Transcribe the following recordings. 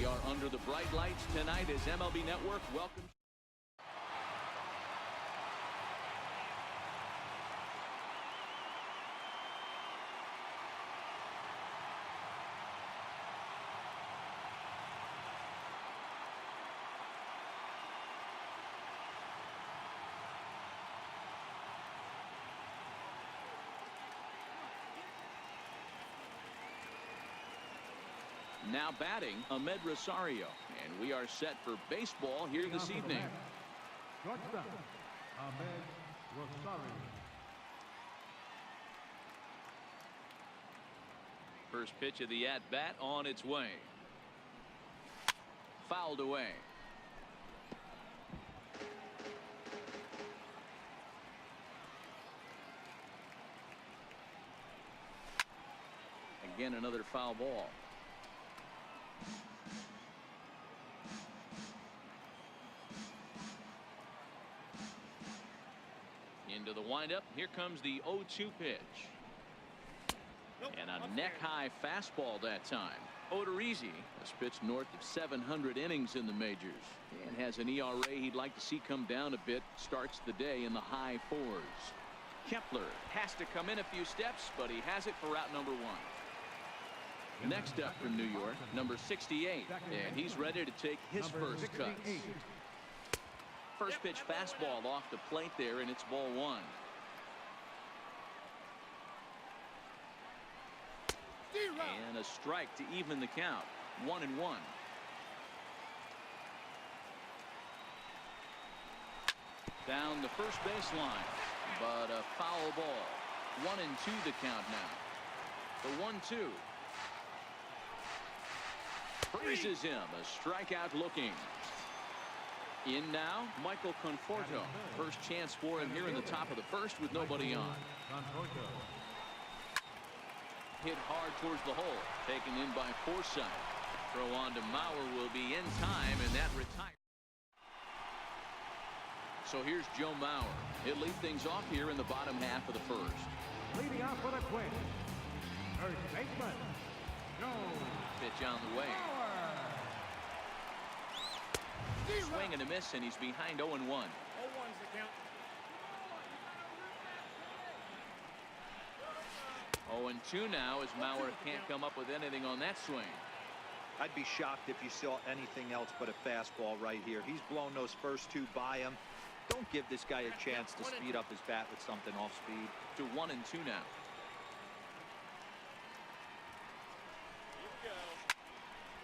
are under the bright lights tonight as MLB Network welcomes. Now batting, Ahmed Rosario, and we are set for baseball here this evening. Shortstop, Ahmed Rosario. First pitch of the at-bat on its way. Fouled away. Again, another foul ball. Into the windup. Here comes the 0-2 pitch. And a neck-high fastball that time. Odorizzi has pitched north of 700 innings in the majors and has an ERA he'd like to see come down a bit. Starts the day in the high fours. Kepler has to come in a few steps, but he has it for out number one. Next up from New York, number 68, and he's ready to take his first cuts. First pitch fastball off the plate there, and it's ball one. And a strike to even the count. 1-1. Down the first baseline, but a foul ball. 1-2 the count now. The 1-2. Freezes him. A strikeout looking. In now, Michael Conforto. First chance for him here in the top of the first with nobody on. Hit hard towards the hole. Taken in by Forsythe. Throw on to Mauer will be in time, and that retires. So here's Joe Mauer. He'll lead things off here in the bottom half of the first. Leading off for the Twins, first baseman, Joe. Pitch on the way. Swing and a miss, and he's behind 0-1. 0-1's the count. 0-2 now as Mauer can't come up with anything on that swing. I'd be shocked if you saw anything else but a fastball right here. He's blown those first two by him. Don't give this guy a chance to speed up his bat with something off speed. To 1-2 now.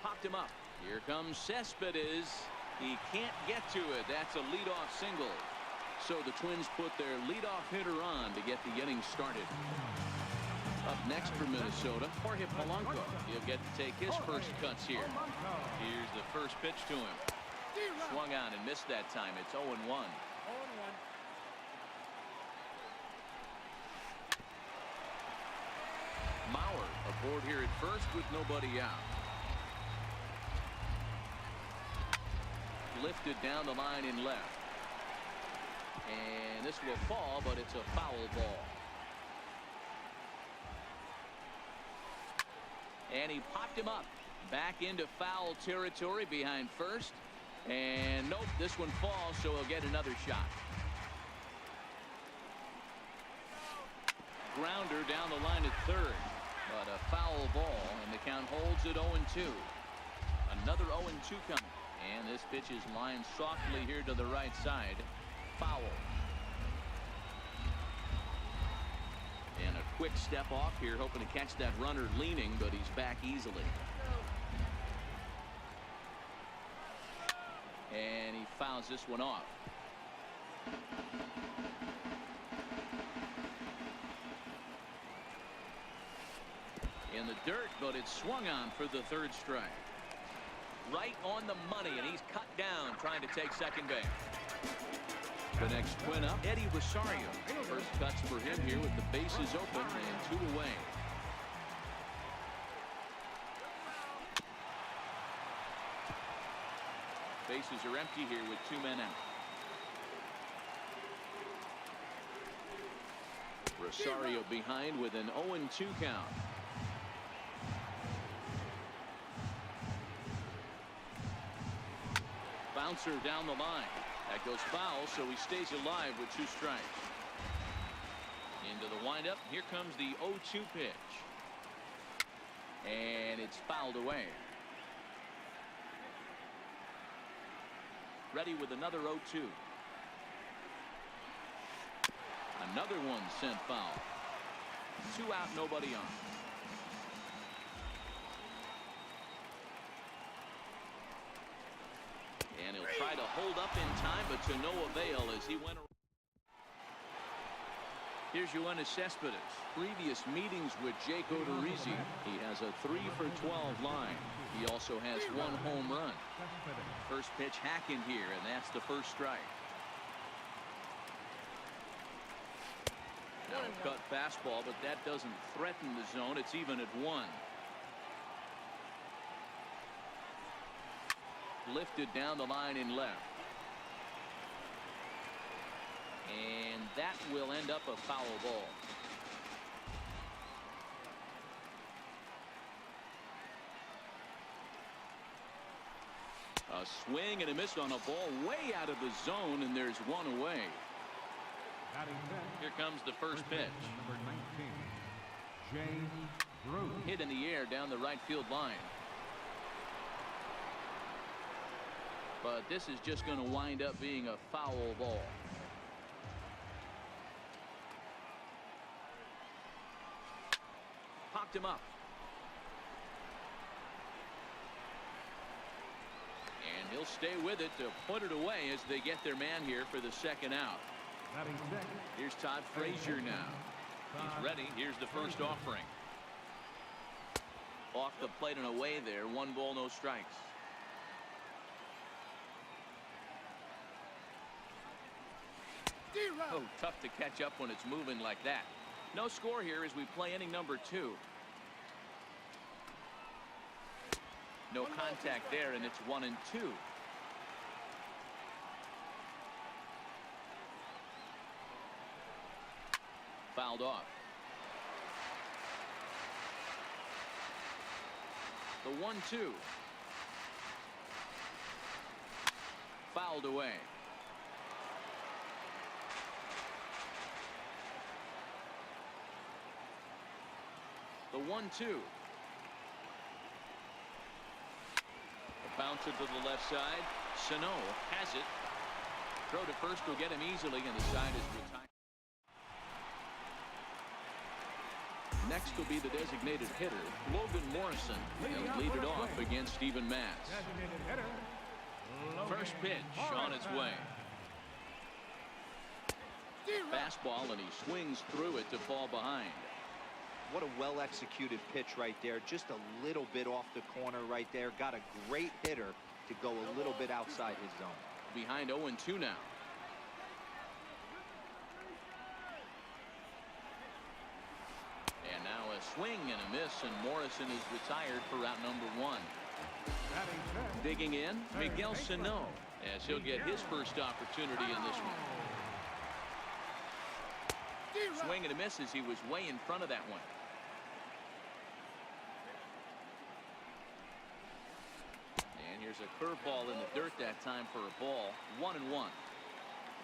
Popped him up. Here comes Cespedes. He can't get to it. That's a leadoff single. So the Twins put their leadoff hitter on to get the inning started. Up next for Minnesota, Jorge Polanco. He'll get to take his first cuts here. Here's the first pitch to him. Swung on and missed that time. It's 0-1. Mauer aboard here at first with nobody out. Lifted down the line in left. And this will fall, but it's a foul ball. And he popped him up. Back into foul territory behind first. And nope, this one falls, so he'll get another shot. Grounder down the line at third. But a foul ball, and the count holds at 0-2. Another 0-2 coming. And this pitch is lined softly here to the right side. Foul. And a quick step off here, hoping to catch that runner leaning, but he's back easily. And he fouls this one off. In the dirt, but it's swung on for the third strike. Right on the money, and he's cut down trying to take second base. The next Twin up, Eddie Rosario. First cuts for him here with the bases open and 2 away. Bases are empty here with 2 men out. Rosario behind with an 0-2 count. bouncer down the line. That goes foul, so he stays alive with 2 strikes. Into the windup. Here comes the 0-2 pitch. And it's fouled away. Ready with another 0-2. Another one sent foul. 2 out, nobody on. And he'll try to hold up in time, but to no avail as he went around. Here's Yoenis Cespedes. Previous meetings with Jake Odorizzi. He has a 3 for 12 line. He also has 1 home run. First pitch hack in here, and that's the first strike. Now a cut fastball, but that doesn't threaten the zone. It's even at 1. Lifted down the line in left. And that will end up a foul ball. A swing and a miss on a ball way out of the zone, and there's 1 away. Here comes the first pitch. Number 19, Jay. Hit in the air down the right field line. But this is just going to wind up being a foul ball. Popped him up. And he'll stay with it to put it away as they get their man here for the second out. Here's Todd Frazier now. He's ready. Here's the first offering. Off the plate and away there. 1 ball, no strikes. Oh, tough to catch up when it's moving like that. No score here as we play inning number 2. No contact there, and it's 1-2. Fouled off. The 1-2. Fouled away. The 1-2. A bouncer to the left side. Sano has it. Throw to first will get him easily, and the side is retired. Next will be the designated hitter, Logan Morrison. He'll lead it off against Steven Matz. First pitch on its way. Fastball, and he swings through it to fall behind. What a well-executed pitch right there. Just a little bit off the corner right there. Got a great hitter to go a little bit outside his zone. Behind 0-2 now. And now a swing and a miss, and Morrison is retired for route number 1. Digging in, Miguel Sano, as he'll get his first opportunity in this one. Swing and a miss as he was way in front of that one. And here's a curveball in the dirt that time for a ball. 1-1.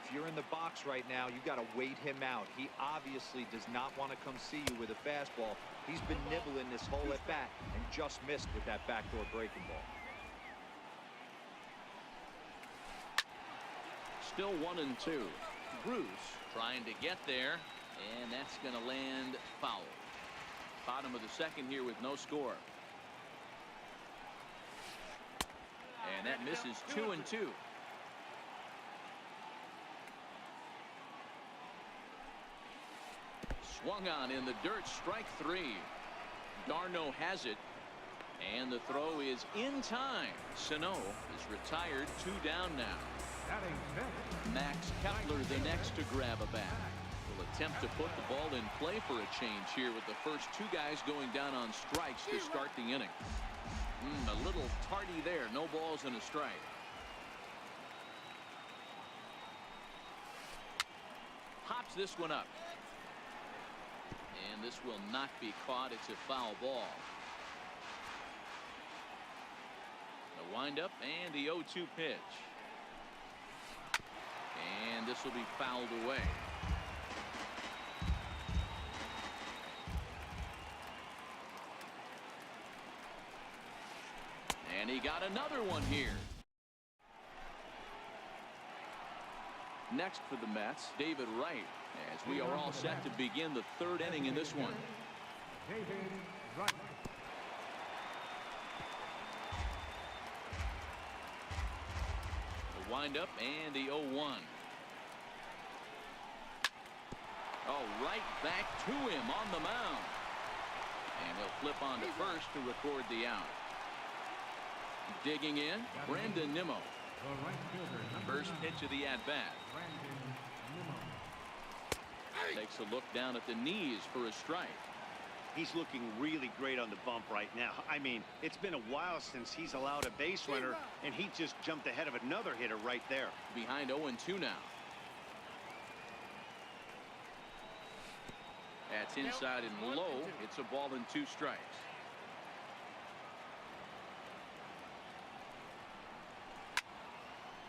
If you're in the box right now, you got to wait him out. He obviously does not want to come see you with a fastball. He's been nibbling this whole at bat and just missed with that backdoor breaking ball. Still 1-2. Bruce trying to get there, and that's going to land foul. Bottom of the second here with no score. And that misses. 2-2. Swung on in the dirt, strike 3. Darno has it, and the throw is in time. Sano is retired, 2 down now. Max Kepler the next to grab a bat. Will attempt to put the ball in play for a change here with the first 2 guys going down on strikes to start the inning. A little tardy there. No balls and a strike. Pops this one up. And this will not be caught. It's a foul ball. The windup and the 0-2 pitch. And this will be fouled away. And he got another one here. Next for the Mets, David Wright, as we are all set to begin the third inning in this one. David Wright. The windup and the 0-1. Oh, right back to him on the mound. And he'll flip on to first to record the out. Digging in, Brandon Nimmo. First pitch of the at-bat. Takes a look down at the knees for a strike. He's looking really great on the bump right now. I mean, it's been a while since he's allowed a base runner, and he just jumped ahead of another hitter right there. Behind 0-2 now. That's inside and low. It's a ball and 2 strikes.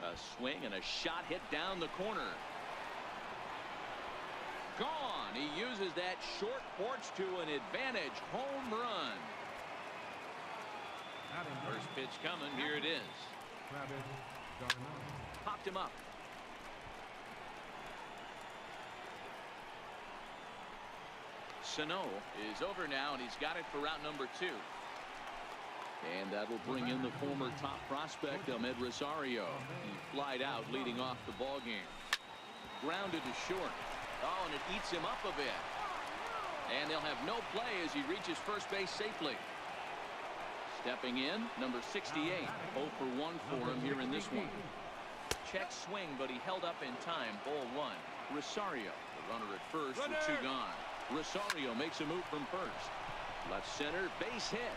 A swing and a shot hit down the corner. Gone. He uses that short porch to an advantage home run. First pitch coming. Here it is. Popped him up. Sano is over now, and he's got it for out number 2. And that will bring in the former top prospect, Ahmed Rosario. He flied out leading off the ball game. Grounded to short. Oh, and it eats him up a bit. And they'll have no play as he reaches first base safely. Stepping in, number 68. 0 for 1 for him here in this one. Check swing, but he held up in time. Ball 1. Rosario, the runner at first with 2 gone. Rosario makes a move from first. Left center, base hit.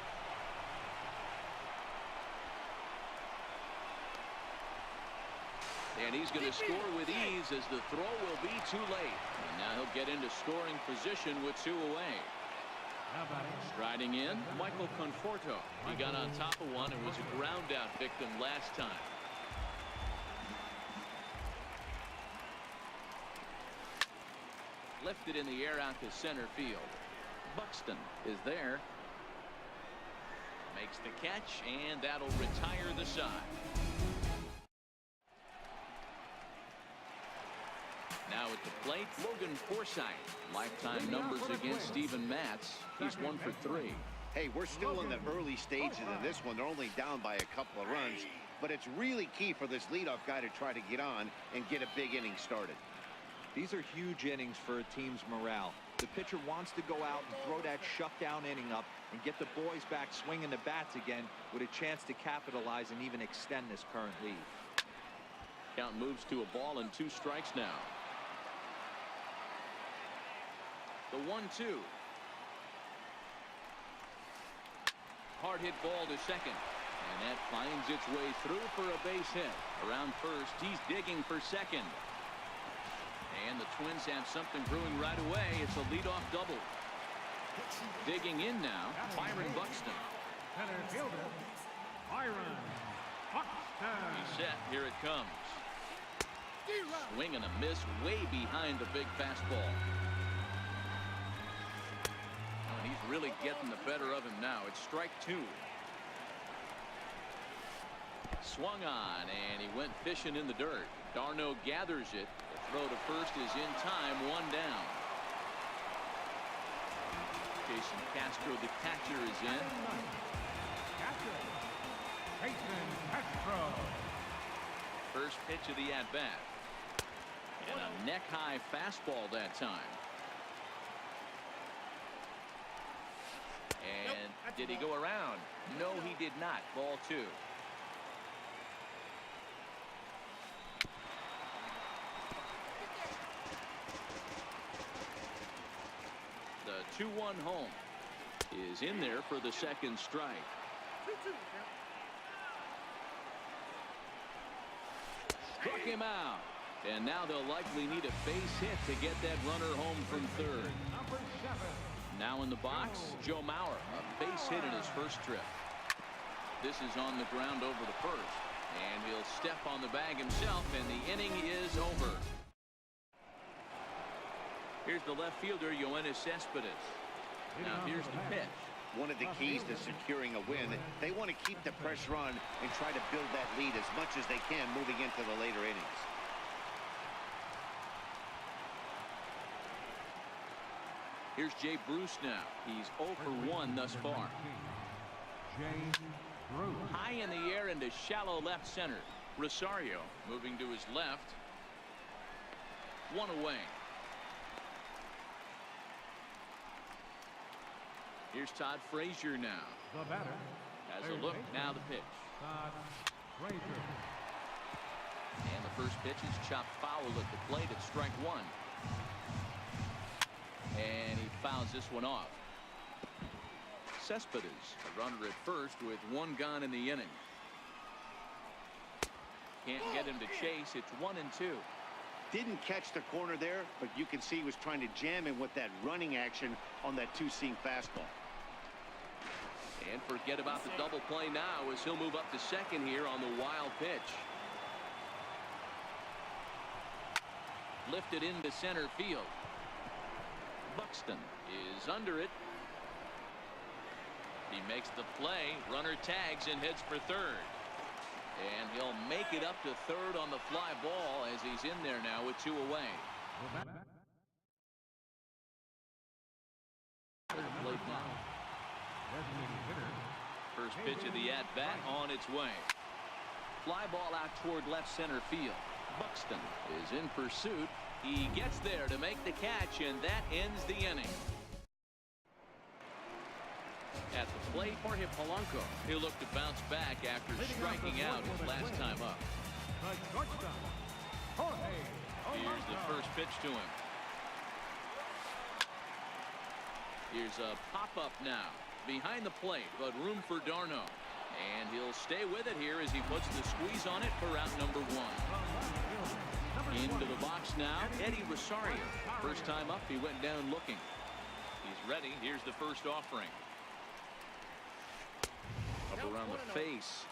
And he's going to score with ease as the throw will be too late. And now he'll get into scoring position with 2 away. Striding in, Michael Conforto. He got on top of one and was a ground out victim last time. Lifted in the air out to center field. Buxton is there. Makes the catch, and that'll retire the side. Now at the plate, Logan Forsythe. Lifetime numbers against Steven Matz. He's 1 for 3. Hey, we're still in the early stages of this one. They're only down by a couple of runs, but it's really key for this leadoff guy to try to get on and get a big inning started. These are huge innings for a team's morale. The pitcher wants to go out and throw that shutdown inning up and get the boys back swinging the bats again with a chance to capitalize and even extend this current lead. Count moves to a ball and 2 strikes now. The 1-2. Hard hit ball to second. And that finds its way through for a base hit. Around first, he's digging for second. And the Twins have something brewing right away. It's a leadoff double. Digging in now, Byron Buxton. Center fielder, Byron Buxton. He's set. Here it comes. Swing and a miss way behind the big fastball. And he's really getting the better of him now. It's strike 2. Swung on, and he went fishing in the dirt. Darno gathers it. The throw to first is in time. 1 down. Jason Castro, the catcher, is in. Jason Castro. First pitch of the at-bat. And a neck-high fastball that time. And did he go around? No, he did not. Ball 2. The 2-1 home is in there for the second strike. Struck him out. And now they'll likely need a base hit to get that runner home from third. Now in the box, Joe Mauer, a base hit in his first trip. This is on the ground over the first. And he'll step on the bag himself, and the inning is over. Here's the left fielder, Cespedes. Now here's the pitch. One of the keys to securing a win, they want to keep the pressure on and try to build that lead as much as they can moving into the later innings. Here's Jay Bruce now. He's 0 for 1 thus far. High in the air into shallow left center. Rosario moving to his left. One away. Here's Todd Frazier now. The batter. Has a look. Now the pitch. Todd Frazier. And the first pitch is chopped foul at the plate at strike one. And he fouls this one off. Cespedes, a runner at first with one gone in the inning. Can't get him to chase. It's 1-2. Didn't catch the corner there, but you can see he was trying to jam him with that running action on that two-seam fastball. And forget about the double play now as he'll move up to second here on the wild pitch. Lifted into center field. Buxton is under it. He makes the play. Runner tags and heads for third. And he'll make it up to third on the fly ball as he's in there now with 2 away. First pitch of the at-bat on its way. Fly ball out toward left center field. Buxton is in pursuit. He gets there to make the catch, and that ends the inning. At the plate, Jorge Polanco. He'll look to bounce back after striking out his last time up. Here's the first pitch to him. Here's a pop-up now. Behind the plate, but room for d'Arnaud. And he'll stay with it here as he puts the squeeze on it for out number 1. Into the box now, Eddie Rosario. First time up, he went down looking. He's ready. Here's the first offering. Up around the face.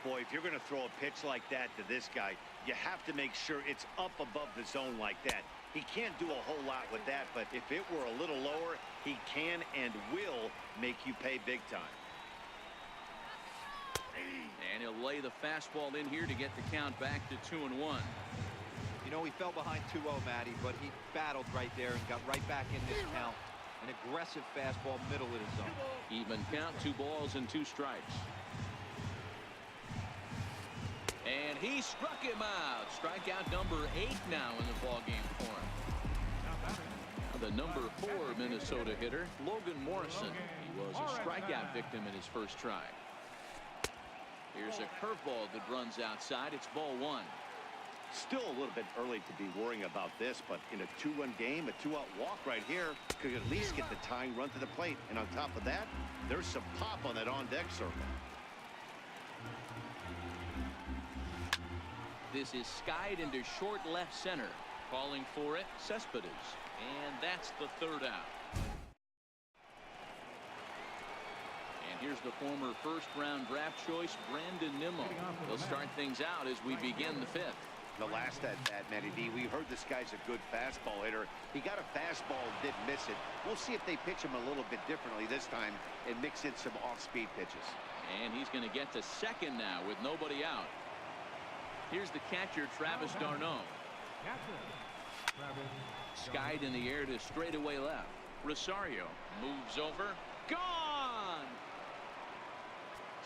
Boy, if you're going to throw a pitch like that to this guy, you have to make sure it's up above the zone like that. He can't do a whole lot with that, but if it were a little lower, he can and will make you pay big time. And he'll lay the fastball in here to get the count back to 2-1. You know, he fell behind 2-0, Matty, but he battled right there and got right back in this count. An aggressive fastball middle of the zone. Even count, 2 balls and 2 strikes. And he struck him out. Strikeout number 8 now in the ballgame for him. The number 4 Minnesota hitter, Logan Morrison. He was a strikeout victim in his first try. Here's a curveball that runs outside. It's ball 1. Still a little bit early to be worrying about this, but in a 2-1 game, a 2-out walk right here could at least get the tying run to the plate. And on top of that, there's some pop on that on-deck circle. This is skied into short left center. Calling for it, Cespedes. And that's the 3rd out. And here's the former first-round draft choice, Brandon Nimmo. He'll start things out as we begin the 5th. The last at-bat, Matty D, we heard this guy's a good fastball hitter. He got a fastball and didn't miss it. We'll see if they pitch him a little bit differently this time and mix in some off-speed pitches. And he's going to get to second now with nobody out. Here's the catcher, Travis d'Arnaud. Skied in the air to straightaway left. Rosario moves over. Gone!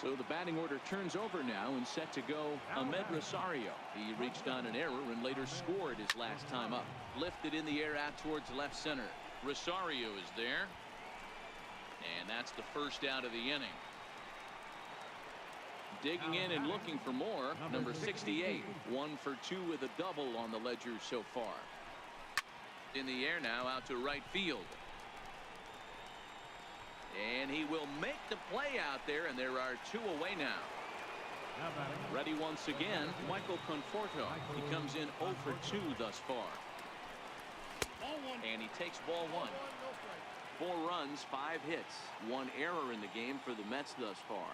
So the batting order turns over now and set to go Ahmed Rosario. He reached on an error and later scored his last time up. Lifted in the air out towards left center. Rosario is there. And that's the first out of the inning. Digging in and looking for more, number 68. 1 for 2 with a double on the ledger so far. In the air now out to right field. And he will make the play out there, and there are 2 away now. Ready once again, Michael Conforto. He comes in 0 for 2 thus far. And he takes ball 1. 4 runs, 5 hits. 1 error in the game for the Mets thus far.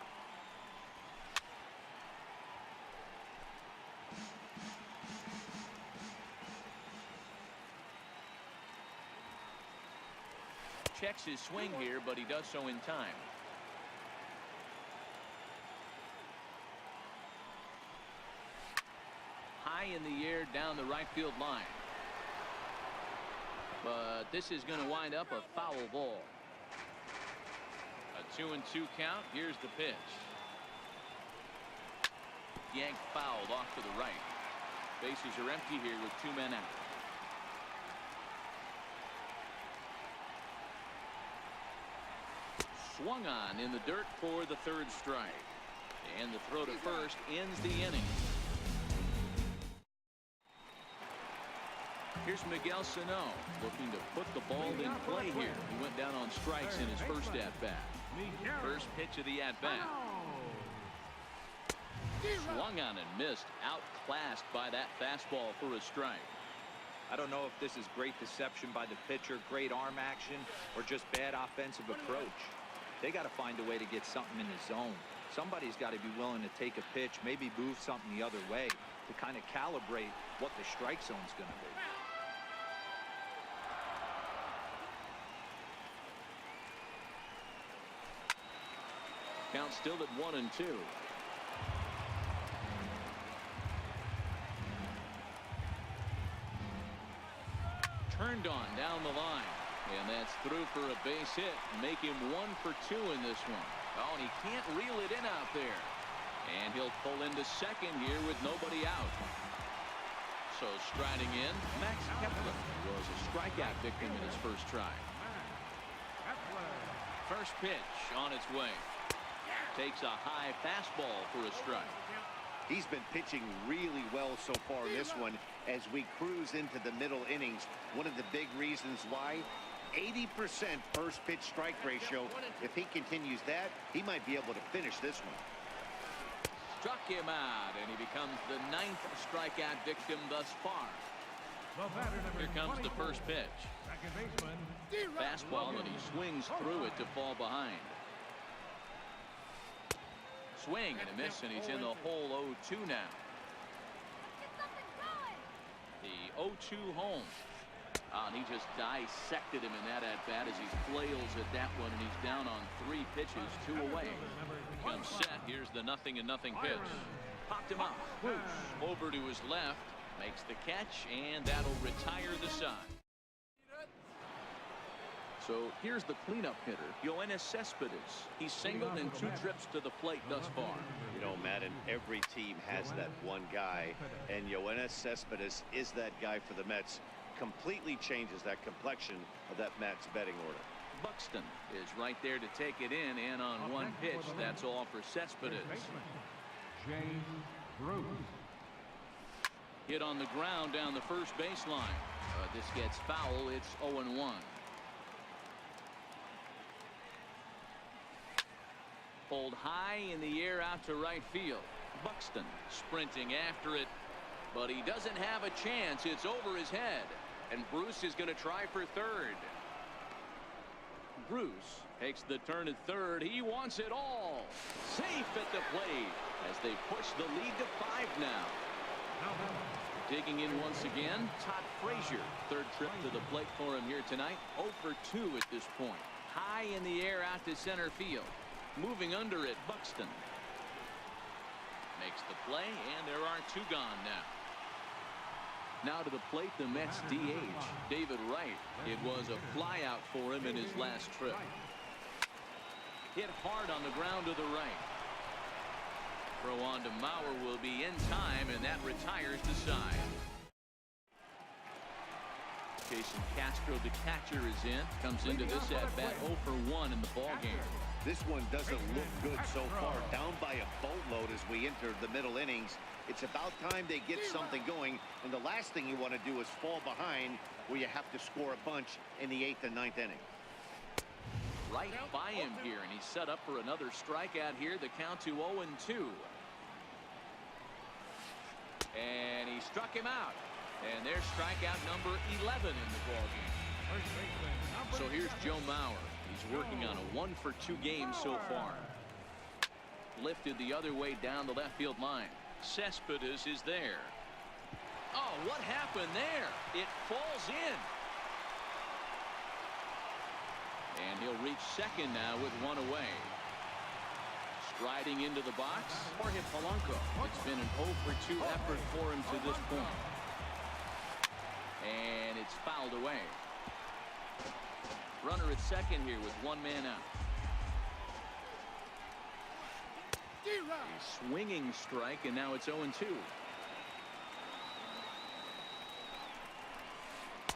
checks his swing here, but he does so in time. High in the air down the right field line. But this is going to wind up a foul ball. A 2-2 count. Here's the pitch. Yanked fouled off to the right. Bases are empty here with 2 men out. Swung on in the dirt for the 3rd strike. And the throw to first ends the inning. Here's Miguel Sano looking to put the ball in play here. He went down on strikes in his first at-bat. First pitch of the at-bat. Swung on and missed. Outclassed by that fastball for a strike. I don't know if this is great deception by the pitcher, great arm action, or just bad offensive approach. They got to find a way to get something in the zone. Somebody's got to be willing to take a pitch, maybe move something the other way to kind of calibrate what the strike zone's going to be. Count still at 1-2. Turned on down the line. And that's through for a base hit. Make him 1 for 2 in this one. Oh, and he can't reel it in out there. And he'll pull into second here with nobody out. So striding in, Max Kepler was a strikeout victim in his first try. First pitch on its way. Takes a high fastball for a strike. He's been pitching really well so far in this one as we cruise into the middle innings. One of the big reasons why, 80% first pitch strike ratio. If he continues that, he might be able to finish this one. Struck him out, and he becomes the 9th strikeout victim thus far. Here comes the first pitch. Fastball, and he swings through it to fall behind. Swing and a miss, and he's in the hole 0-2 now. The 0-2 home. And he just dissected him in that at-bat as he flails at that one, and he's down on 3 pitches, 2 away. Comes set. Here's the 0-0 pitch. Popped him up. Bruce over to his left. Makes the catch, and that'll retire the side. So here's the cleanup hitter, Yoenis Cespedes. He's singled in 2 trips to the plate thus far. You know, Madden, every team has that one guy, and Yoenis Cespedes is that guy for the Mets. Completely changes that complexion of that Mets betting order. Buxton is right there to take it in, and on 1 pitch, that's all for Cespedes. Hit on the ground down the first baseline. This gets foul. It's 0-1. Pulled high in the air out to right field. Buxton sprinting after it, but he doesn't have a chance. It's over his head, and Bruce is going to try for third. Bruce takes the turn at third. He wants it all. Safe at the plate as they push the lead to 5 now. Digging in once again, Todd Frazier. 3rd trip to the plate for him here tonight. 0 for 2 at this point. High in the air out to center field. Moving under it, Buxton. Makes the play, and there are 2 gone now. Now to the plate, the Mets DH, David Wright. It was a flyout for him in his last trip. Hit hard on the ground to the right. Throw on to Mauer will be in time, and that retires the side. Jason Castro, the catcher, is in. Comes into this at-bat 0 for 1 in the ballgame. This one doesn't look good so far. Down by a boatload as we enter the middle innings. It's about time they get something going, and the last thing you want to do is fall behind where you have to score a bunch in the 8th and 9th inning. Right by him here, and he's set up for another strikeout here. The count to 0-2. And he struck him out. And there's strikeout number 11 in the ballgame. So here's Joe Mauer. He's working on a 1 for 2 game so far. Lifted the other way down the left field line. Cespedes is there. Oh, what happened there? It falls in. He'll reach second now with one away. Striding into the box, Jorge Polanco. It's been an 0 for 2 effort for him to this point. And it's fouled away. Runner at second here with one man out. A swinging strike, and now it's 0-2.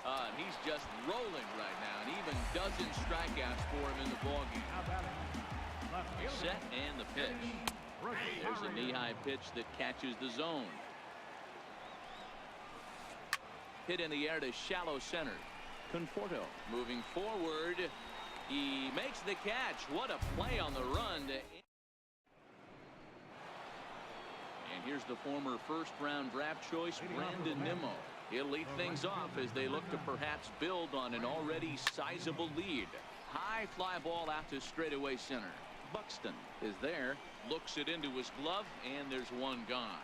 And he's just rolling right now, and even dozen strikeouts for him in the ballgame. Set and the pitch. There's a knee-high pitch that catches the zone. Hit in the air to shallow center. Conforto moving forward. He makes the catch. What a play on the run. And here's the former first-round draft choice, Brandon Nimmo. He'll lead things off as they look to perhaps build on an already sizable lead. High fly ball out to straightaway center. Buxton is there, looks it into his glove, and there's one gone.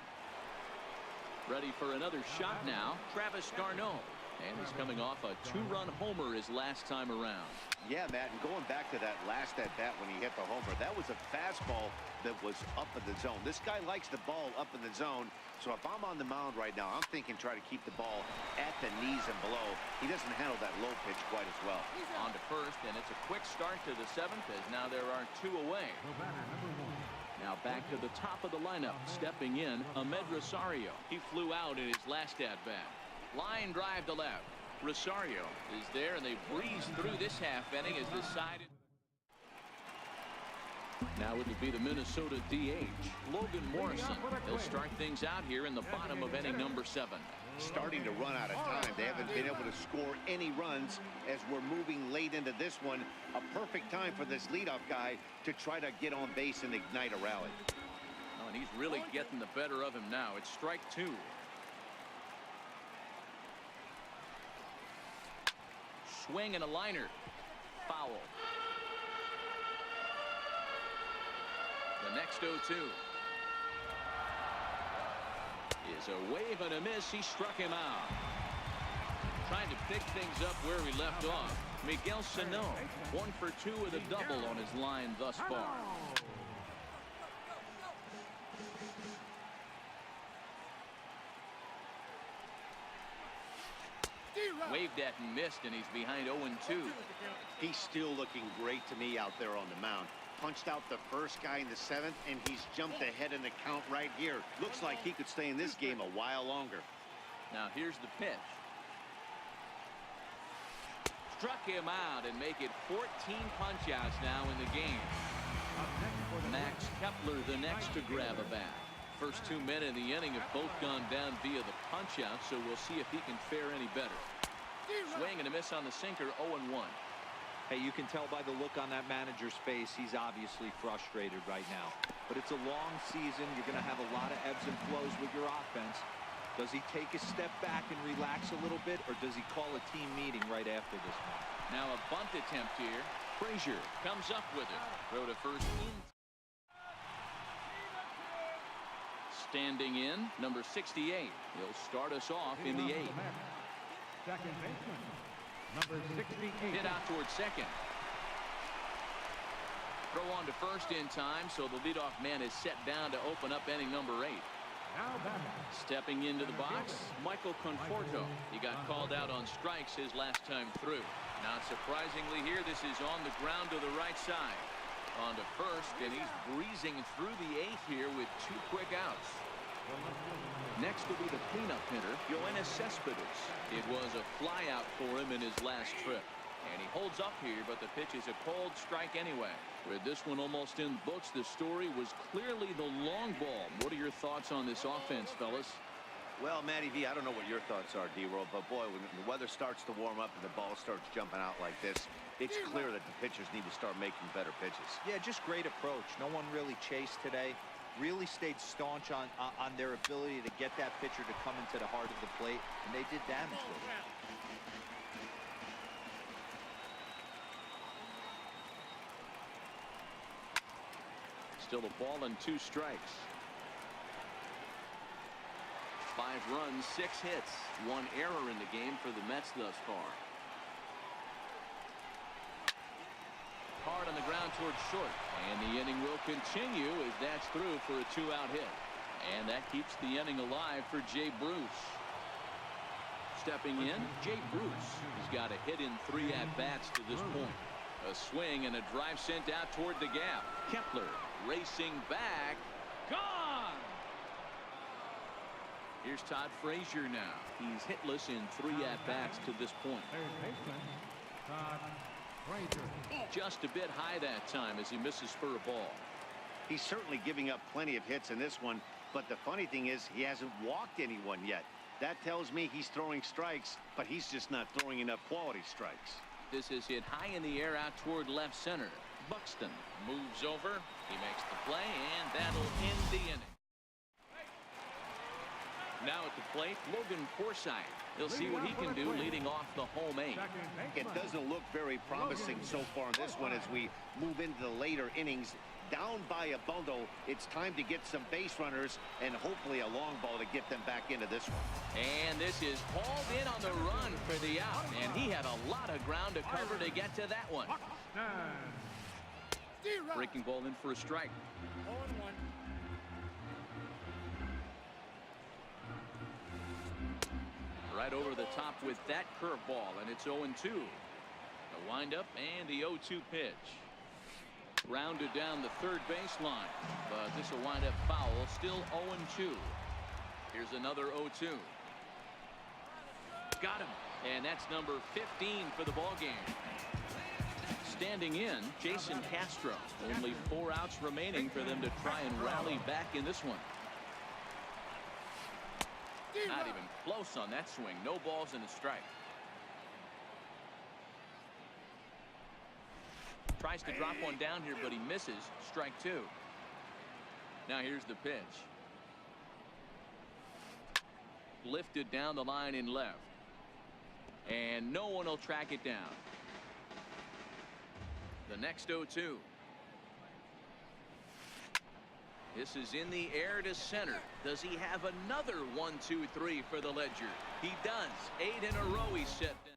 Ready for another shot now, Travis d'Arnaud. And he's coming off a 2-run homer his last time around. Yeah, Matt, and going back to that last at-bat when he hit the homer, that was a fastball that was up in the zone. This guy likes the ball up in the zone, so if I'm on the mound right now, I'm thinking try to keep the ball at the knees and below. He doesn't handle that low pitch quite as well. On to first, and it's a quick start to the 7th as now there are 2 away. Now back to the top of the lineup, stepping in, Ahmed Rosario. He flew out in his last at-bat. Line drive to left. Rosario is there, and they breeze through this half inning as decided. Now it will be the Minnesota DH, Logan Morrison. He'll start things out here in the bottom of inning number 7. Starting to run out of time. They haven't been able to score any runs as we're moving late into this one. A perfect time for this leadoff guy to try to get on base and ignite a rally. Oh, and he's really getting the better of him now. It's strike 2. Swing and a liner. Foul. The next 0-2 is a wave and a miss. He struck him out. Trying to pick things up where he left off. Miguel Sano, 1 for 2 with a double on his line thus far. Waved at and missed, and he's behind 0-2. He's still looking great to me out there on the mound. Punched out the first guy in the 7th, and he's jumped ahead in the count right here. Looks like he could stay in this game a while longer. Now here's the pitch. Struck him out and make it 14 punch-outs now in the game. Max Kepler the next to grab a bat. First 2 men in the inning have both gone down via the punch-out, so we'll see if he can fare any better. Swing and a miss on the sinker, 0-1. Hey, you can tell by the look on that manager's face, he's obviously frustrated right now. But it's a long season. You're going to have a lot of ebbs and flows with your offense. Does he take a step back and relax a little bit, or does he call a team meeting right after this one? Now a bunt attempt here. Frazier comes up with it. Throw to first. Standing in, number 68. He'll start us off in the 8th. Second baseman, number 68. Hit out towards second. Throw on to first in time, so the leadoff man is set down to open up inning number 8. Now batting. Stepping into the box, Michael Conforto. He got called out on strikes his last time through. Not surprisingly here, this is on the ground to the right side. On to first, and he's breezing through the 8th here with 2 quick outs. Next will be the cleanup hitter, Yoenis Cespedes. It was a flyout for him in his last trip. And he holds up here, but the pitch is a cold strike anyway. With this one almost in the books, the story was clearly the long ball. What are your thoughts on this offense, fellas? Well, Matty V, I don't know what your thoughts are, D-Roll, but boy, when the weather starts to warm up and the ball starts jumping out like this, it's clear that the pitchers need to start making better pitches. Yeah, just great approach. No one really chased today. Really stayed staunch on their ability to get that pitcher to come into the heart of the plate, and they did damage with it. Still a ball and 2 strikes. 5 runs, 6 hits, 1 error in the game for the Mets thus far. towards short. And the inning will continue as that's through for a 2-out hit. And that keeps the inning alive for Jay Bruce. Stepping in, Jay Bruce. He's got a hit in 3 at-bats to this point. A swing and a drive sent out toward the gap. Kepler racing back. Gone! Here's Todd Frazier now. He's hitless in 3 at-bats to this point. Third baseman, Todd Frazier. Just a bit high that time as he misses for a ball. He's certainly giving up plenty of hits in this one, but the funny thing is he hasn't walked anyone yet. That tells me he's throwing strikes, but he's just not throwing enough quality strikes. This is hit high in the air out toward left center. Buxton moves over. He makes the play, and that'll end the inning. Now at the plate, Logan Forsythe. He'll see what he can do leading off the home 8. It doesn't look very promising so far in this one as we move into the later innings. Down by a bundle, it's time to get some base runners and hopefully a long ball to get them back into this one. And this is hauled in on the run for the out, and he had a lot of ground to cover to get to that one. Breaking ball in for a strike. 0-1. Right over the top with that curveball, and it's 0-2. The windup and the 0-2 pitch. Rounded down the third baseline, but this will wind up foul. Still 0-2. Here's another 0-2. Got him, and that's number 15 for the ball game. Standing in, Jason Castro. Only 4 outs remaining for them to try and rally back in this one. Not even close on that swing. No balls and a strike. Tries to drop one down here, but he misses. Strike 2. Now here's the pitch. Lifted down the line in left. And no one will track it down. The next 0-2. This is in the air to center. Does he have another 1-2-3 for the Ledger? He does. 8 in a row he's set down.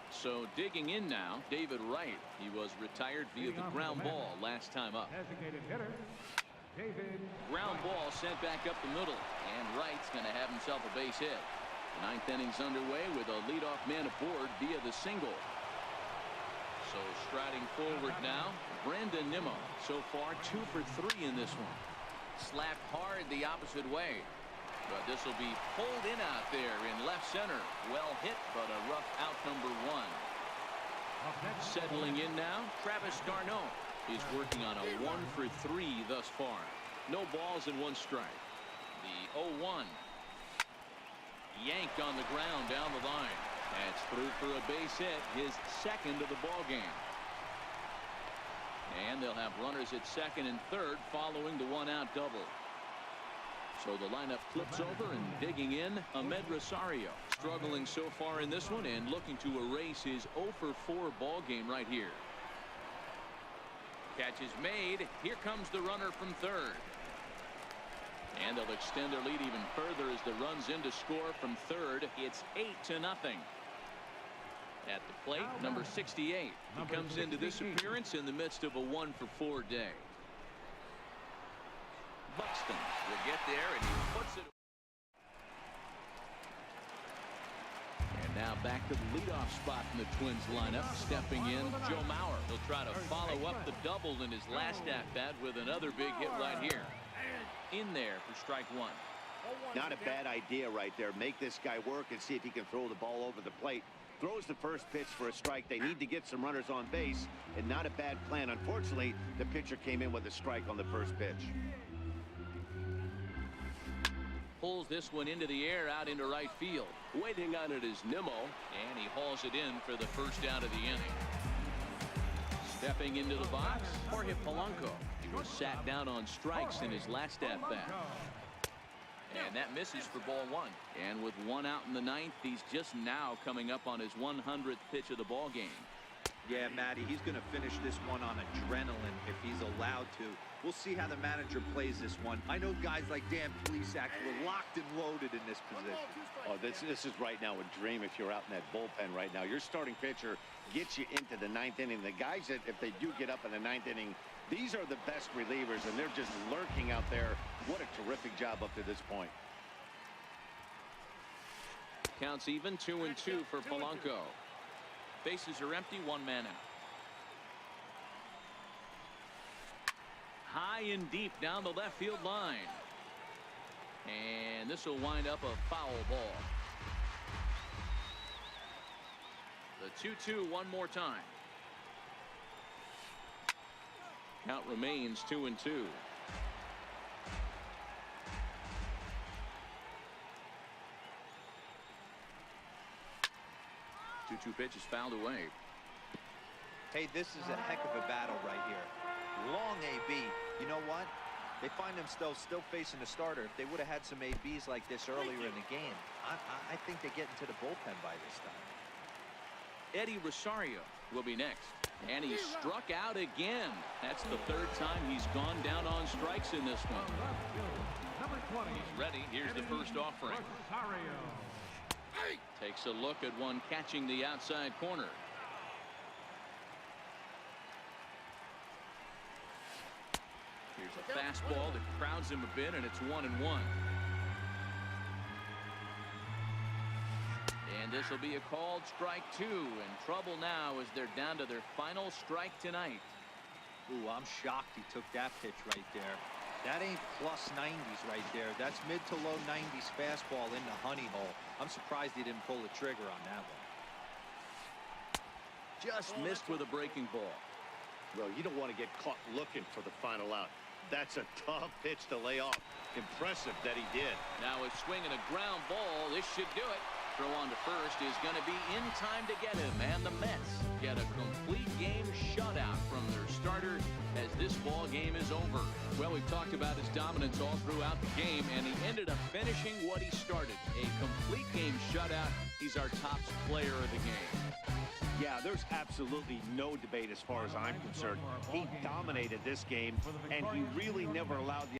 So digging in now, David Wright. He was retired via the ground ball last time up. Designated hitter, David. Ground ball sent back up the middle, and Wright's going to have himself a base hit. The 9th inning's underway with a leadoff man aboard via the single. So striding forward now, Brandon Nimmo. So far 2 for 3 in this one. Slapped hard the opposite way. But this will be pulled in out there in left center. Well hit, but a rough out number 1. Settling in now, Travis d'Arnaud. He's working on a 1 for 3 thus far. No balls and 1 strike. The 0-1. Yanked on the ground down the line. That's through for a base hit, his 2nd of the ball game. And they'll have runners at 2nd and 3rd following the 1-out double. So the lineup flips over, and digging in, Ahmed Rosario. Struggling so far in this one and looking to erase his 0 for 4 ball game right here. Catch is made. Here comes the runner from 3rd. And they'll extend their lead even further as the runs in to score from 3rd. It's 8-0. At the plate, number 68. He comes into this appearance in the midst of a 1 for 4 day. Buxton will get there, and he puts it. And now back to the leadoff spot in the Twins lineup. Stepping in, Joe Mauer. He'll try to follow up the double in his last at-bat with another big hit right here. In there for strike 1. Not a bad idea right there. Make this guy work and see if he can throw the ball over the plate. Throws the first pitch for a strike. They need to get some runners on base, and not a bad plan. Unfortunately, the pitcher came in with a strike on the first pitch. Pulls this one into the air out into right field. Waiting on it is Nimmo, and he hauls it in for the first out of the inning. Stepping into the box, Jorge Polanco. He was sat down on strikes in his last at-bat. And that misses for ball 1. And with 1 out in the 9th, he's just now coming up on his 100th pitch of the ball game. Yeah, Matty, he's going to finish this one on adrenaline if he's allowed to. We'll see how the manager plays this one. I know guys like Dan Plesac were locked and loaded in this position. Oh, this is right now a dream if you're out in that bullpen right now. Your starting pitcher gets you into the ninth inning. The guys that, if they do get up in the ninth inning, these are the best relievers, and they're just lurking out there. What a terrific job up to this point. Counts even, 2-2 for Polanco. Bases are empty, one man out. High and deep down the left field line. And this will wind up a foul ball. The 2-2 one more time. Count remains 2-2. 2-2 pitch is fouled away. Hey, this is a heck of a battle right here. Long AB. You know what? They find themselves still facing the starter. If they would have had some ABs like this earlier in the game, I think they get into the bullpen by this time. Eddie Rosario will be next. And he struck out again. That's the third time he's gone down on strikes in this one. Number 20. He's ready. Here's the first offering. Rosario. Takes a look at one catching the outside corner. Here's a fastball that crowds him a bit, and it's 1-1. And this will be a called strike 2. In trouble now as they're down to their final strike tonight. Ooh, I'm shocked he took that pitch right there. That ain't plus 90s right there. That's mid to low 90s fastball in the honey hole. I'm surprised he didn't pull the trigger on that one. Just missed with a breaking ball. Well, you don't want to get caught looking for the final out. That's a tough pitch to lay off. Impressive that he did. Now a swing and a ground ball. This should do it. Throw on to first is going to be in time to get him, and the Mets get a complete game shutout from their starter as this ball game is over. Well, we've talked about his dominance all throughout the game, and he ended up finishing what he started. A complete game shutout. He's our top player of the game. Yeah, there's absolutely no debate as far as I'm concerned. He dominated this game, and he really never allowed the